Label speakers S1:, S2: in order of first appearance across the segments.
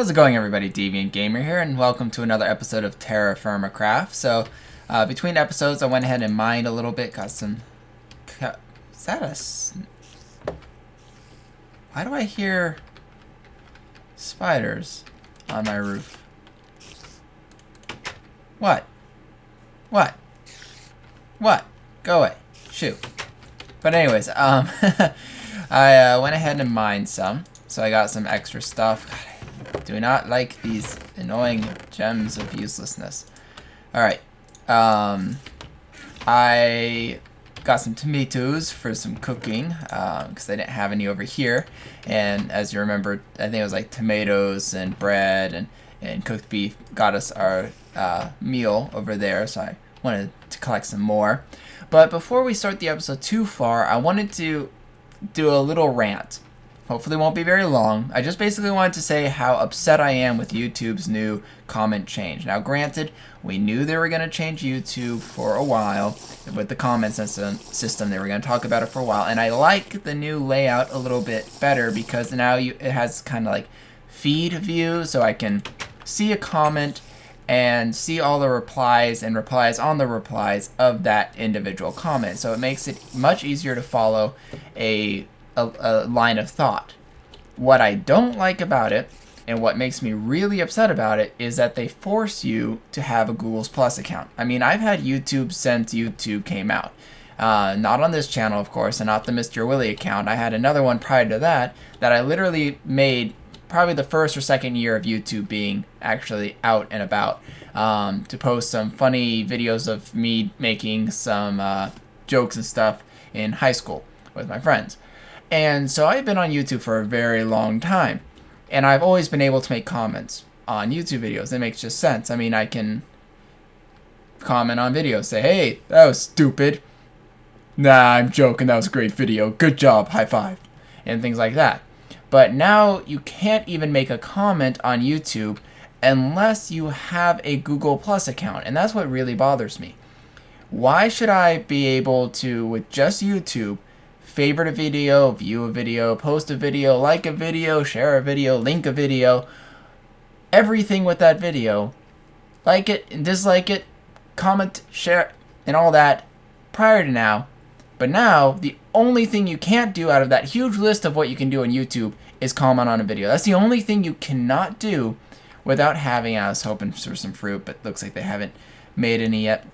S1: How's it going, everybody? Deviant Gamer here, and welcome to another episode of TerraFirmaCraft. So, between episodes, I went ahead and mined a little bit, got some... Is that a... Why do I hear spiders on my roof? What? What? What? Go away. Shoot. But anyways, I went ahead and mined some, so I got some extra stuff. God, I do not like these annoying gems of uselessness. Alright, I got some tomatoes for some cooking, because I didn't have any over here, and as you remember, I think it was like tomatoes and bread and cooked beef got us our meal over there, so I wanted to collect some more. But before we start the episode too far, I wanted to do a little rant. Hopefully it won't be very long. I just basically wanted to say how upset I am with YouTube's new comment change. Now granted, we knew they were going to change YouTube for a while with the comment system. They were going to talk about it for a while, and I like the new layout a little bit better because now it has kind of like feed view, so I can see a comment and see all the replies and replies on the replies of that individual comment. So it makes it much easier to follow a line of thought. What I don't like about it, and what makes me really upset about it, is that they force you to have a Google Plus account. I mean, I've had YouTube since YouTube came out. Not on this channel, of course, and not the Mr. Willie account. I had another one prior to that I literally made probably the first or second year of YouTube being actually out and about, to post some funny videos of me making some jokes and stuff in high school with my friends. And so I've been on YouTube for a very long time, and I've always been able to make comments on YouTube videos. It makes just sense. I mean, I can comment on videos, say, hey, that was stupid. Nah, I'm joking, that was a great video. Good job, high five. And things like that. But now you can't even make a comment on YouTube unless you have a Google Plus account, and that's what really bothers me. Why should I be able to, with just YouTube, favorite a video, view a video, post a video, like a video, share a video, link a video, everything with that video, like it and dislike it, comment, share, and all that prior to now. But now, the only thing you can't do out of that huge list of what you can do on YouTube is comment on a video. That's the only thing you cannot do without having, I was hoping for some fruit, but looks like they haven't made any yet.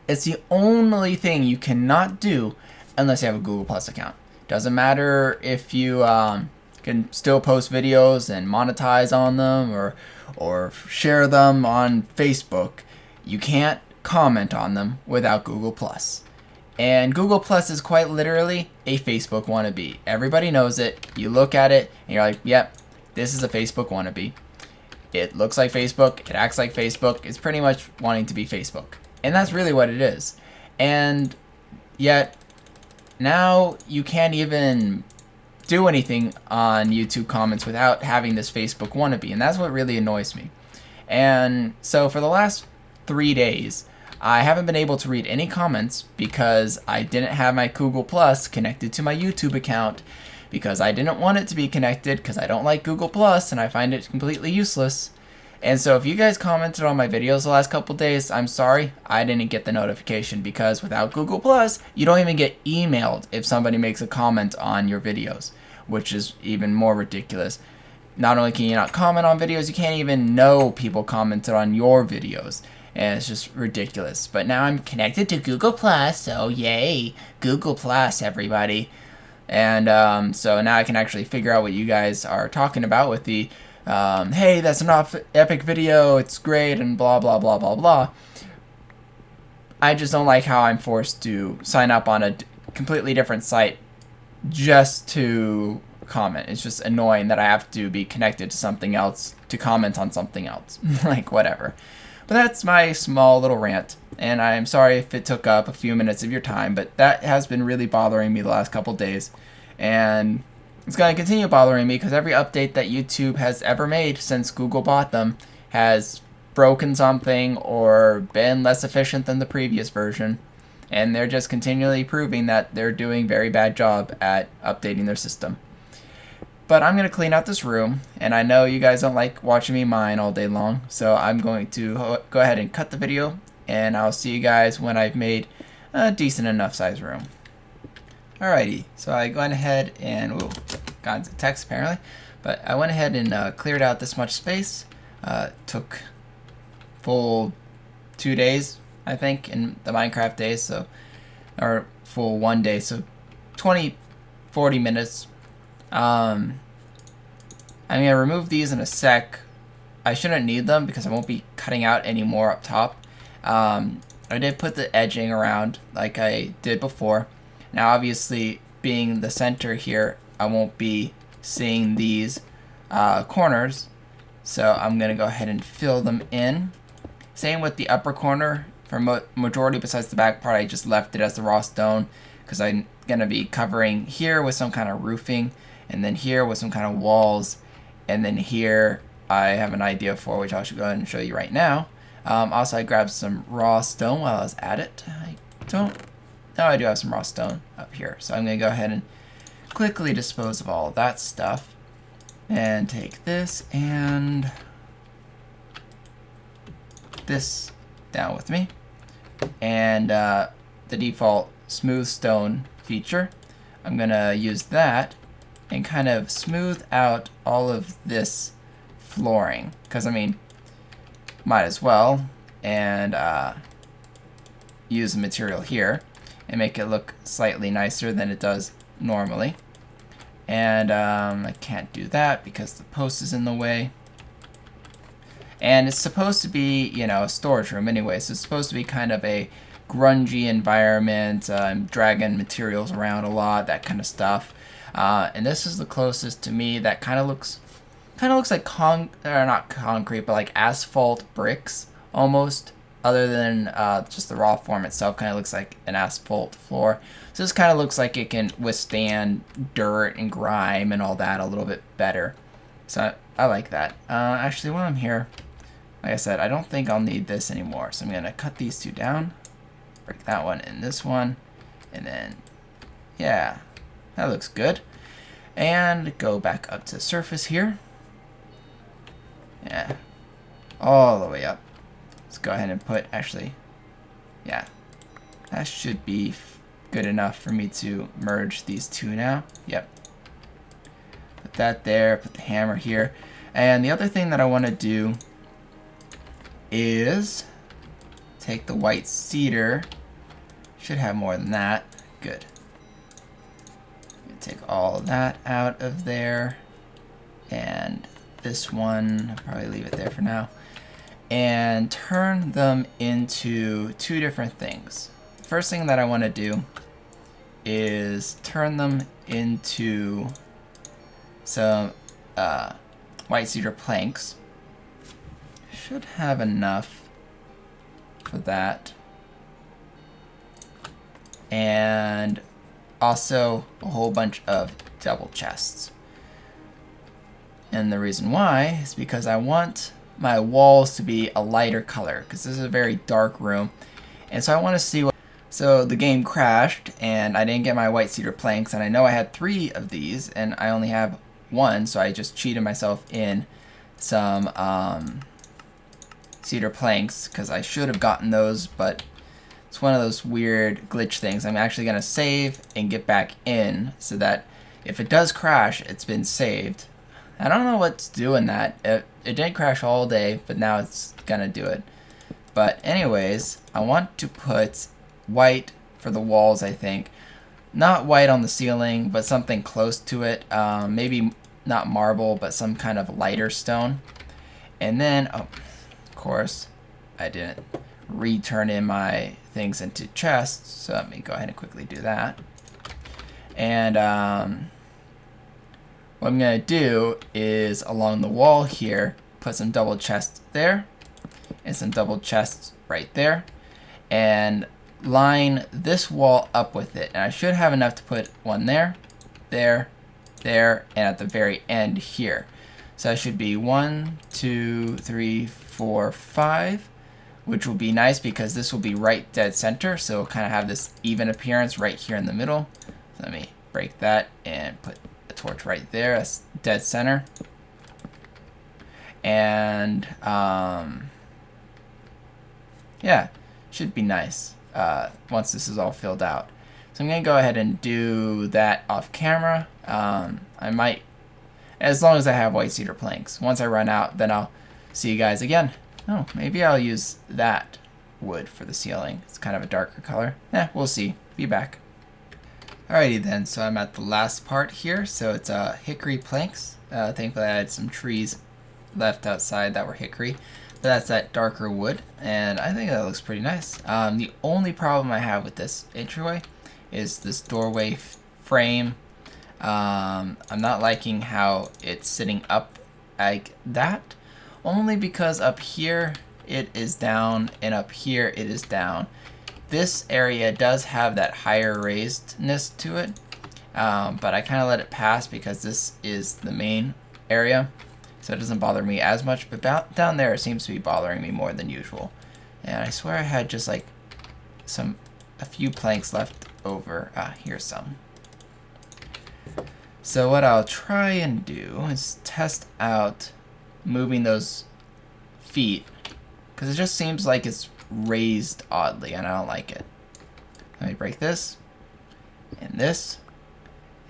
S1: It's the only thing you cannot do unless you have a Google Plus account. Doesn't matter if you can still post videos and monetize on them or share them on Facebook. You can't comment on them without Google Plus. And Google Plus is quite literally a Facebook wannabe. Everybody knows it. You look at it and you're like, yep, this is a Facebook wannabe. It looks like Facebook. It acts like Facebook. It's pretty much wanting to be Facebook. And that's really what it is. And yet, now you can't even do anything on YouTube comments without having this Facebook wannabe, and that's what really annoys me. And so for the last 3 days, I haven't been able to read any comments because I didn't have my Google Plus connected to my YouTube account, because I didn't want it to be connected because I don't like Google Plus and I find it completely useless. And so if you guys commented on my videos the last couple days, I'm sorry, I didn't get the notification, because without Google Plus, you don't even get emailed if somebody makes a comment on your videos, which is even more ridiculous. Not only can you not comment on videos, you can't even know people commented on your videos, and it's just ridiculous. But now I'm connected to Google Plus, so yay, Google Plus, everybody. And so now I can actually figure out what you guys are talking about with the hey, that's an epic video, it's great, and blah, blah, blah, blah, blah. I just don't like how I'm forced to sign up on a completely different site just to comment. It's just annoying that I have to be connected to something else to comment on something else. Like, whatever. But that's my small little rant, and I'm sorry if it took up a few minutes of your time, but that has been really bothering me the last couple days, and it's going to continue bothering me because every update that YouTube has ever made since Google bought them has broken something or been less efficient than the previous version. And they're just continually proving that they're doing a very bad job at updating their system. But I'm going to clean out this room, and I know you guys don't like watching me mine all day long, so I'm going to go ahead and cut the video, and I'll see you guys when I've made a decent enough size room. Alrighty, so I went ahead and, got into text apparently, but I went ahead and cleared out this much space. Took full 2 days, I think, in the Minecraft days, so, or full 1 day, so 40 minutes. I'm gonna remove these in a sec. I shouldn't need them because I won't be cutting out any more up top. I did put the edging around like I did before. Now obviously being the center here, I won't be seeing these corners, so I'm gonna go ahead and fill them in. Same with the upper corner. For majority besides the back part, I just left it as the raw stone because I'm gonna be covering here with some kind of roofing, and then here with some kind of walls, and then here I have an idea for which I should go ahead and show you right now. Also, I grabbed some raw stone while I was at it. I do have some raw stone up here, so I'm gonna go ahead and quickly dispose of all of that stuff, and take this and this down with me, and the default smooth stone feature. I'm gonna use that and kind of smooth out all of this flooring, because I mean, might as well, and use the material here and make it look slightly nicer than it does normally. And I can't do that because the post is in the way. And it's supposed to be, you know, a storage room anyway, so it's supposed to be kind of a grungy environment. I'm dragging materials around a lot, that kind of stuff. And this is the closest to me that kind of looks like not concrete, but like asphalt bricks almost. Other than just the raw form itself, kind of looks like an asphalt floor. So this kind of looks like it can withstand dirt and grime and all that a little bit better. So I like that. Actually, while I'm here, like I said, I don't think I'll need this anymore. So I'm gonna cut these two down, break that one and this one, and then yeah, that looks good. And go back up to the surface here. Yeah, all the way up. Let's go ahead and put, actually, yeah, that should be good enough for me to merge these two now. Yep. Put that there, put the hammer here. And the other thing that I want to do is take the white cedar. Should have more than that. Good. Take all of that out of there. And this one, I'll probably leave it there for now. And turn them into two different things. First thing that I want to do is turn them into some white cedar planks. Should have enough for that. And also a whole bunch of double chests. And the reason why is because I want my walls to be a lighter color, because this is a very dark room, and so I want to see what. So the game crashed and I didn't get my white cedar planks, and I know I had 3 of these and I only have 1, so I just cheated myself in some cedar planks because I should have gotten those, but it's one of those weird glitch things. I'm actually gonna save and get back in so that if it does crash, it's been saved. I don't know what's doing that. It didn't crash all day, but now it's gonna do it. But anyways, I want to put white for the walls, I think. Not white on the ceiling, but something close to it. Maybe not marble, but some kind of lighter stone. And then, oh, of course, I didn't return in my things into chests, so let me go ahead and quickly do that. And what I'm going to do is along the wall here, put some double chests there and some double chests right there, and line this wall up with it. And I should have enough to put one there, there, there, and at the very end here. So that should be 1, 2, 3, 4, 5, which will be nice because this will be right dead center, so it'll kind of have this even appearance right here in the middle. So let me break that and put a torch right there. That's dead center. And yeah, should be nice once this is all filled out. So I'm going to go ahead and do that off camera. I might, as long as I have white cedar planks. Once I run out, then I'll see you guys again. Oh, maybe I'll use that wood for the ceiling. It's kind of a darker color. We'll see. Be back. Alrighty then, so I'm at the last part here. So it's hickory planks. Thankfully I had some trees left outside that were hickory. But that's that darker wood, and I think that looks pretty nice. The only problem I have with this entryway is this doorway frame. I'm not liking how it's sitting up like that, only because up here it is down and up here it is down. This area does have that higher raisedness to it, but I kind of let it pass because this is the main area, so it doesn't bother me as much. But down there it seems to be bothering me more than usual. And I swear I had just like a few planks left over. Here's some. So what I'll try and do is test out moving those feet, because it just seems like it's raised oddly and I don't like it. Let me break this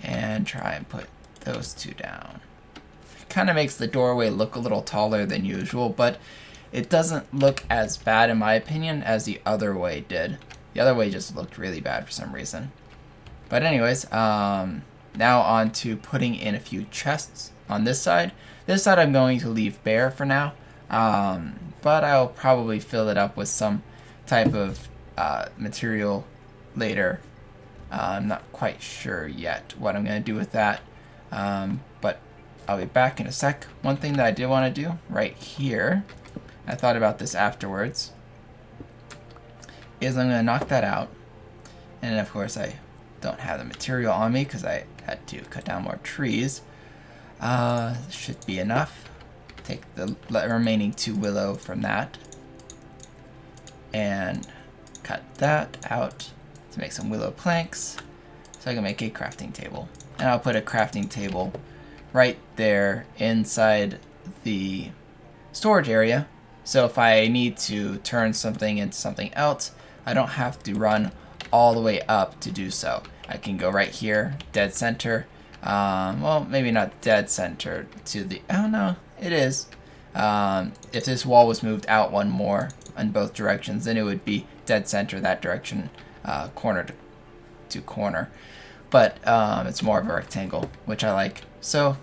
S1: and try and put those two down. It kind of makes the doorway look a little taller than usual, but it doesn't look as bad in my opinion as the other way did. The other way just looked really bad for some reason. But anyways, now on to putting in a few chests on this side. This side I'm going to leave bare for now, but I'll probably fill it up with some type of material later. I'm not quite sure yet what I'm going to do with that, but I'll be back in a sec. One thing that I did want to do right here, I thought about this afterwards, is I'm going to knock that out. And of course I don't have the material on me because I had to cut down more trees. Should be enough. Take the remaining 2 willow from that and cut that out to make some willow planks so I can make a crafting table. And I'll put a crafting table right there inside the storage area, so if I need to turn something into something else, I don't have to run all the way up to do so. I can go right here, dead center. Well, maybe not dead center to the, oh no, it is. If this wall was moved out one more in both directions, then it would be dead center that direction, corner to corner. But it's more of a rectangle, which I like. So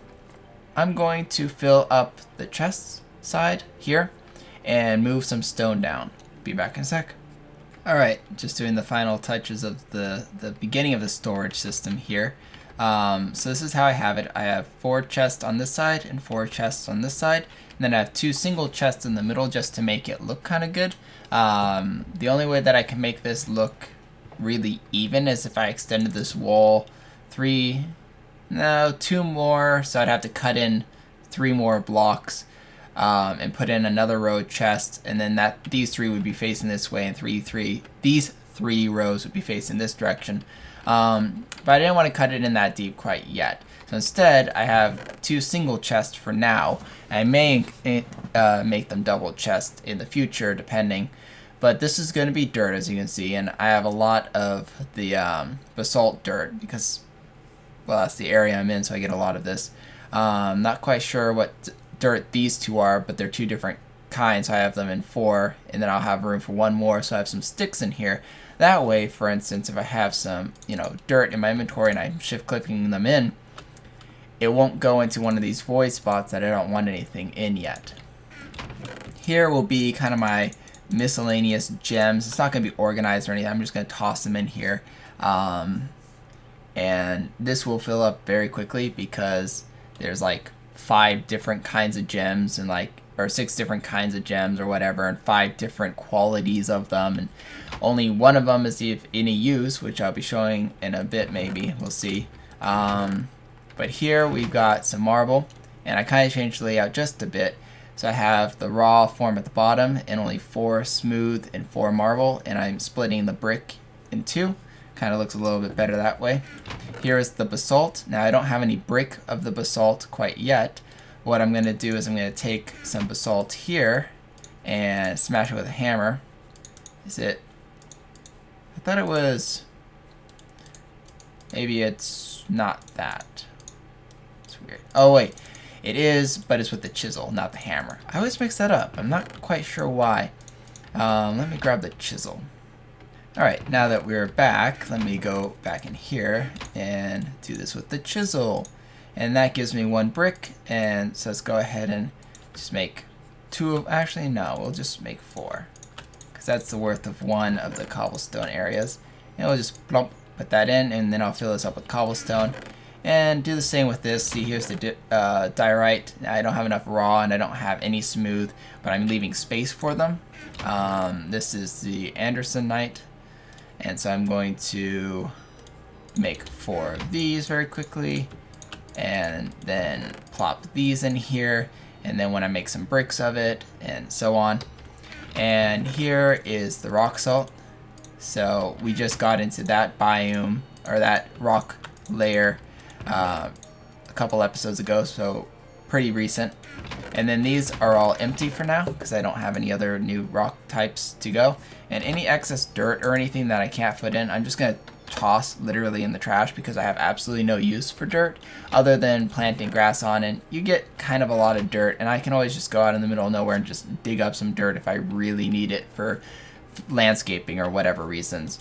S1: I'm going to fill up the chest side here and move some stone down. Be back in a sec. Alright, just doing the final touches of the beginning of the storage system here. So this is how I have it. I have 4 chests on this side and 4 chests on this side. And then I have 2 single chests in the middle just to make it look kind of good. The only way that I can make this look really even is if I extended this wall 2 more. So I'd have to cut in 3 more blocks. And put in another row chest, and then these 3 would be facing this way, and these 3 rows would be facing this direction. But I didn't want to cut it in that deep quite yet. So instead, I have 2 single chests for now. I may make them double chest in the future, depending. But this is going to be dirt, as you can see, and I have a lot of the basalt dirt because, well, that's the area I'm in, so I get a lot of this. Not quite sure what dirt these 2 are, but they're 2 different kinds. So I have them in 4, and then I'll have room for 1 more, so I have some sticks in here. That way, for instance, if I have some, dirt in my inventory and I'm shift clicking them in, it won't go into one of these void spots that I don't want anything in yet. Here will be kind of my miscellaneous gems. It's not going to be organized or anything. I'm just going to toss them in here. And this will fill up very quickly because there's like 5 different kinds of gems and or 6 different kinds of gems or whatever, and 5 different qualities of them, and only one of them is of any use, which I'll be showing in a bit, maybe we'll see. But here we've got some marble, and I kind of changed the layout just a bit. So I have the raw form at the bottom and only 4 smooth and 4 marble, and I'm splitting the brick in 2 Kind of looks a little bit better that way. Here is the basalt. Now I don't have any brick of the basalt quite yet. What I'm going to do is I'm going to take some basalt here and smash it with a hammer. Is it? I thought it was... Maybe it's not that. It's weird. Oh wait, it is, but it's with the chisel, not the hammer. I always mix that up. I'm not quite sure why. Let me grab the chisel. Alright, now that we're back, let me go back in here and do this with the chisel. And that gives me 1 brick, and so let's go ahead and just make 2 of, actually no, we'll just make 4. Because that's the worth of 1 of the cobblestone areas. And we'll just plump, put that in, and then I'll fill this up with cobblestone. And do the same with this. See, here's the diorite. I don't have enough raw, and I don't have any smooth, but I'm leaving space for them. This is the Andersonite. And so I'm going to make 4 of these very quickly, and then plop these in here, and then when I make some bricks of it, and so on. And here is the rock salt. So we just got into that biome, or that rock layer, a couple episodes ago, so pretty recent. And then these are all empty for now because I don't have any other new rock types to go. And any excess dirt or anything that I can't fit in, I'm just going to toss literally in the trash because I have absolutely no use for dirt other than planting grass on, and you get kind of a lot of dirt, and I can always just go out in the middle of nowhere and just dig up some dirt if I really need it for landscaping or whatever reasons.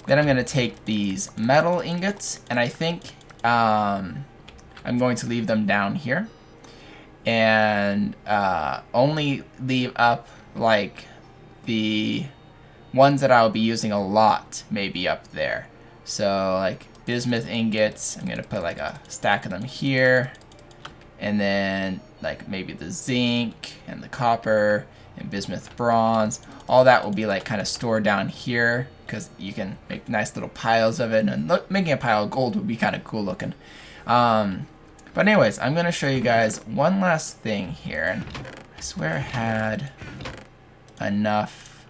S1: Then I'm going to take these metal ingots, and I think I'm going to leave them down here and only leave up like the ones that I'll be using a lot maybe up there. So like bismuth ingots, I'm going to put like a stack of them here, and then like maybe the zinc and the copper and bismuth bronze, all that will be like kind of stored down here because you can make nice little piles of it, and look, making a pile of gold would be kind of cool looking. But anyways, I'm going to show you guys one last thing here, and I swear I had enough,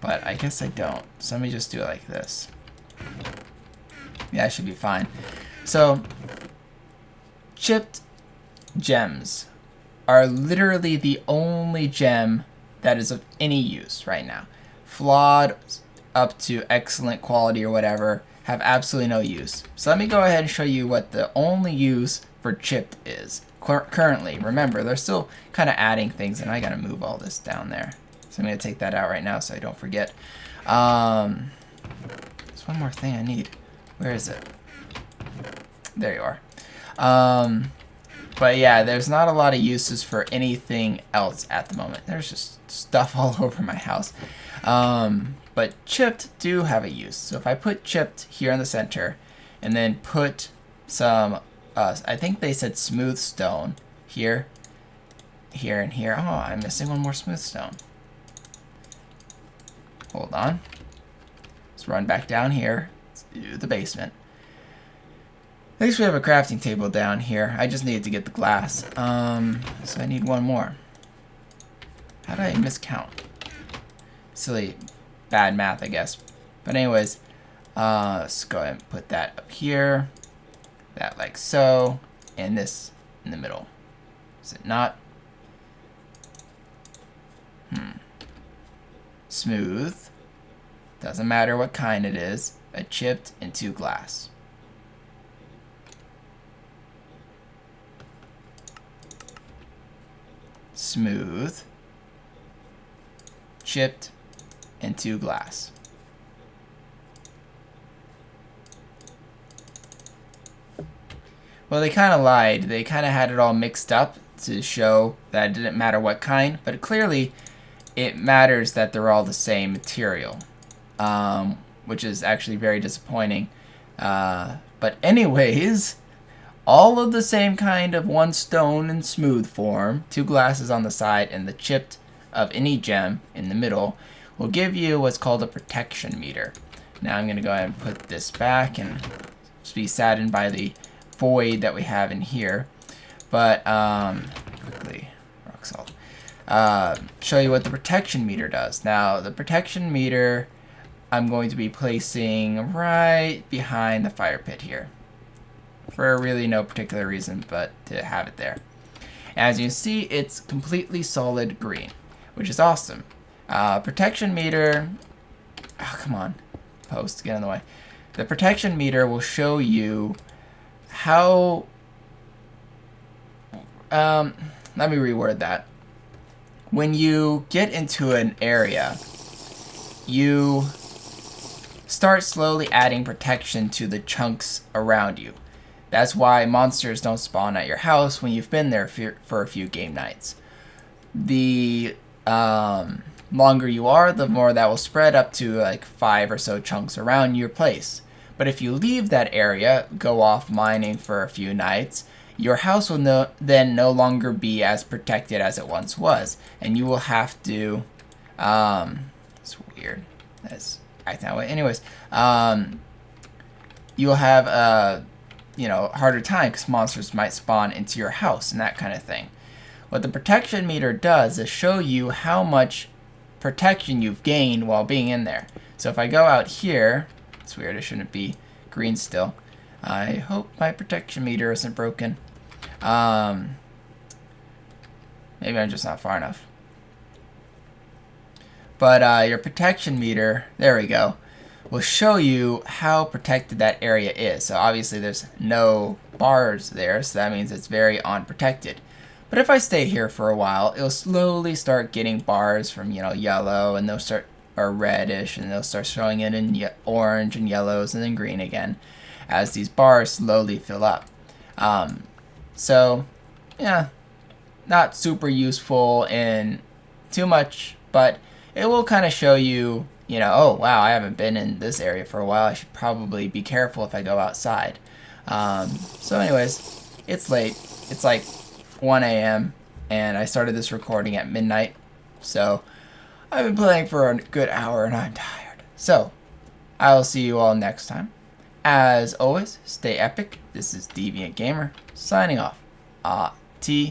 S1: but I guess I don't. So let me just do it like this. Yeah, I should be fine. So chipped gems are literally the only gem that is of any use right now. Flawed up to excellent quality or whatever have absolutely no use. So let me go ahead and show you what the only use for chipped is currently. Remember, they're still kind of adding things, and I gotta move all this down there. So I'm gonna take that out right now so I don't forget. There's one more thing I need. Where is it? There you are. But yeah, there's not a lot of uses for anything else at the moment. There's just stuff all over my house. But chipped do have a use. So if I put chipped here in the center, and then put some, I think they said smooth stone here, here, and here. Oh, I'm missing one more smooth stone. Hold on. Let's run back down here to the basement. At least we have a crafting table down here. I just needed to get the glass. So I need one more. How did I miscount? Silly, bad math, I guess. But anyways, let's go ahead and put that up here. That like so. And this in the middle. Is it not? Smooth. Doesn't matter what kind it is. A chipped and 2 glass. Smooth, chipped, and 2 glass. Well, they kind of lied. They kind of had it all mixed up to show that it didn't matter what kind, but clearly it matters that they're all the same material, which is actually very disappointing. But anyways, all of the same kind of 1 stone in smooth form, 2 glasses on the side, and the chipped of any gem in the middle will give you what's called a protection meter. Now I'm going to go ahead and put this back and be saddened by the void that we have in here. But quickly, rock salt. Show you what the protection meter does. Now the protection meter I'm going to be placing right behind the fire pit here. For really no particular reason, but to have it there. As you can see, it's completely solid green, which is awesome. Protection meter, oh, come on, post, get in the way. The protection meter will show you how, let me reword that. When you get into an area, you start slowly adding protection to the chunks around you. That's why monsters don't spawn at your house when you've been there for a few game nights. The longer you are, the more that will spread up to like 5 or so chunks around your place. But if you leave that area, go off mining for a few nights, your house will then no longer be as protected as it once was. And you will have to, it's weird, that's acting that way. Anyways, you'll have a, harder time because monsters might spawn into your house and that kind of thing. What the protection meter does is show you how much protection you've gained while being in there. So if I go out here, it's weird, it shouldn't be green still. I hope my protection meter isn't broken. Maybe I'm just not far enough. But your protection meter, there we go, will show you how protected that area is. So obviously there's no bars there, so that means it's very unprotected. But if I stay here for a while, it'll slowly start getting bars from, yellow, and they'll start, or reddish, and they'll start showing it in orange and yellows and then green again as these bars slowly fill up. So, yeah, not super useful in too much, but it will kind of show you, oh wow, I haven't been in this area for a while, I should probably be careful if I go outside. So anyways, it's late, it's like 1 a.m. and I started this recording at midnight, so I've been playing for a good hour and I'm tired. So, I'll see you all next time. As always, stay epic. This is Deviant Gamer, signing off. Adios.